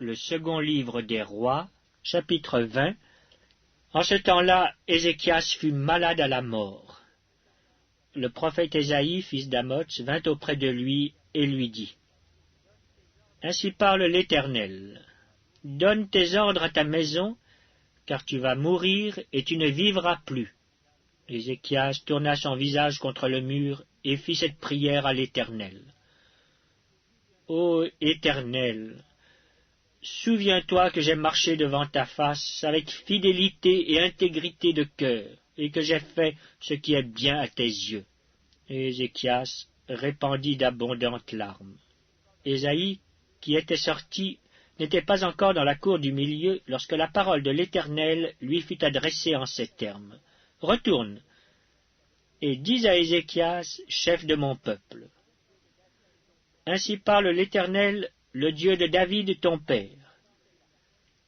Le second livre des rois, chapitre 20. En ce temps-là, Ézéchias fut malade à la mort. Le prophète Ésaïe, fils d'Amoz, vint auprès de lui et lui dit: Ainsi parle l'Éternel. Donne tes ordres à ta maison, car tu vas mourir et tu ne vivras plus. Ézéchias tourna son visage contre le mur et fit cette prière à l'Éternel. Ô Éternel, souviens-toi que j'ai marché devant ta face avec fidélité et intégrité de cœur, et que j'ai fait ce qui est bien à tes yeux. Et Ézéchias répandit d'abondantes larmes. Ésaïe, qui était sorti, n'était pas encore dans la cour du milieu lorsque la parole de l'Éternel lui fut adressée en ces termes. Retourne, et dis à Ézéchias, chef de mon peuple. Ainsi parle l'Éternel, le Dieu de David ton père.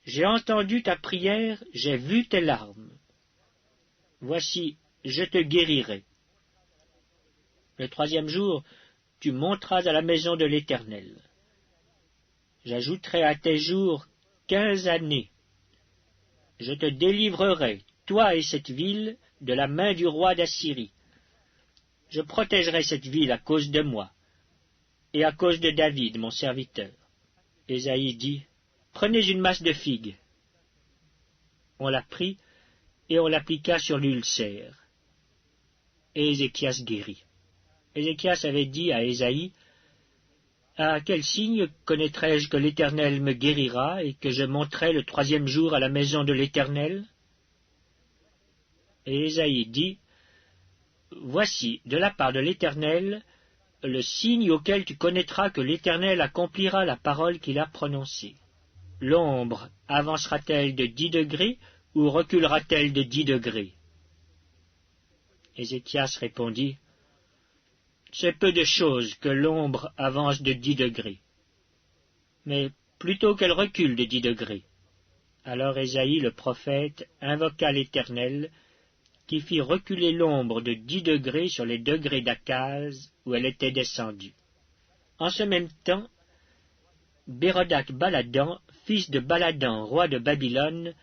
J'ai entendu ta prière, j'ai vu tes larmes. Voici, je te guérirai. Le troisième jour, tu monteras à la maison de l'Éternel. J'ajouterai à tes jours 15 années. Je te délivrerai, toi et cette ville, de la main du roi d'Assyrie. Je protégerai cette ville à cause de moi, et à cause de David, mon serviteur. Ésaïe dit, prenez une masse de figues. On la prit, et on l'appliqua sur l'ulcère. Et Ézéchias guérit. Ézéchias avait dit à Ésaïe, à quel signe connaîtrai-je que l'Éternel me guérira et que je monterai le troisième jour à la maison de l'Éternel? Et Ésaïe dit, voici, de la part de l'Éternel, le signe auquel tu connaîtras que l'Éternel accomplira la parole qu'il a prononcée. L'ombre avancera-t-elle de 10 degrés ou reculera-t-elle de 10 degrés? Ézéchias répondit, c'est peu de chose que l'ombre avance de 10 degrés, mais plutôt qu'elle recule de 10 degrés. Alors Ésaïe le prophète invoqua l'Éternel, qui fit reculer l'ombre de 10 degrés sur les degrés d'Akaz où elle était descendue. En ce même temps, Bérodac-Baladan, fils de Baladan, roi de Babylone,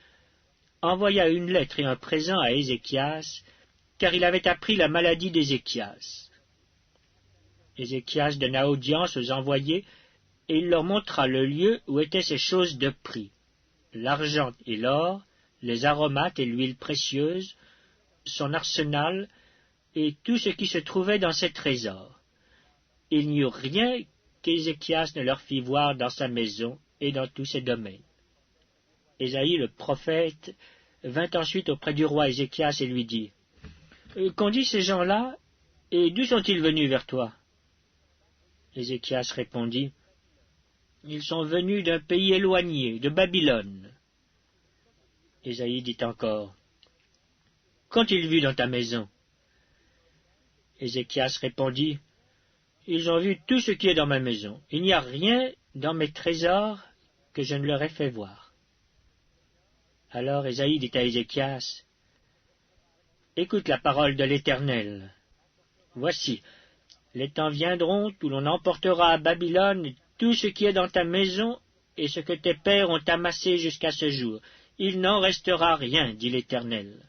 envoya une lettre et un présent à Ézéchias, car il avait appris la maladie d'Ézéchias. Ézéchias donna audience aux envoyés, et il leur montra le lieu où étaient ces choses de prix, l'argent et l'or, les aromates et l'huile précieuse, son arsenal, et tout ce qui se trouvait dans ses trésors. Il n'y eut rien qu'Ézéchias ne leur fit voir dans sa maison et dans tous ses domaines. Ésaïe le prophète vint ensuite auprès du roi Ézéchias et lui dit, qu'ont dit ces gens-là, et d'où sont-ils venus vers toi? Ézéchias répondit, ils sont venus d'un pays éloigné, de Babylone. Ésaïe dit encore, qu'ont-ils vu dans ta maison? Ézéchias répondit, ils ont vu tout ce qui est dans ma maison. Il n'y a rien dans mes trésors que je ne leur ai fait voir. Alors Ésaïe dit à Ézéchias, écoute la parole de l'Éternel. Voici, les temps viendront où l'on emportera à Babylone tout ce qui est dans ta maison et ce que tes pères ont amassé jusqu'à ce jour. Il n'en restera rien, dit l'Éternel.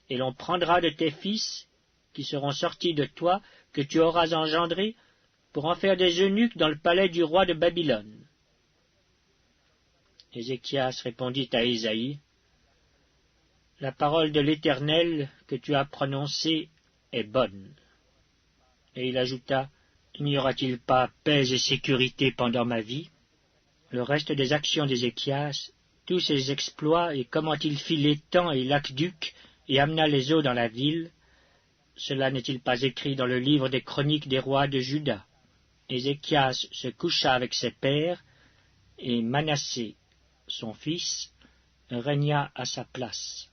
Et l'on prendra de tes fils, qui seront sortis de toi, que tu auras engendrés, pour en faire des eunuques dans le palais du roi de Babylone. Ézéchias répondit à Ésaïe, la parole de l'Éternel que tu as prononcée est bonne. Et il ajouta, n'y aura-t-il pas paix et sécurité pendant ma vie? Le reste des actions d'Ézéchias, tous ses exploits et comment il fit l'étang et l'aqueduc et amena les eaux dans la ville, cela n'est-il pas écrit dans le livre des chroniques des rois de Juda? Ézéchias se coucha avec ses pères, et Manassé, son fils, régna à sa place.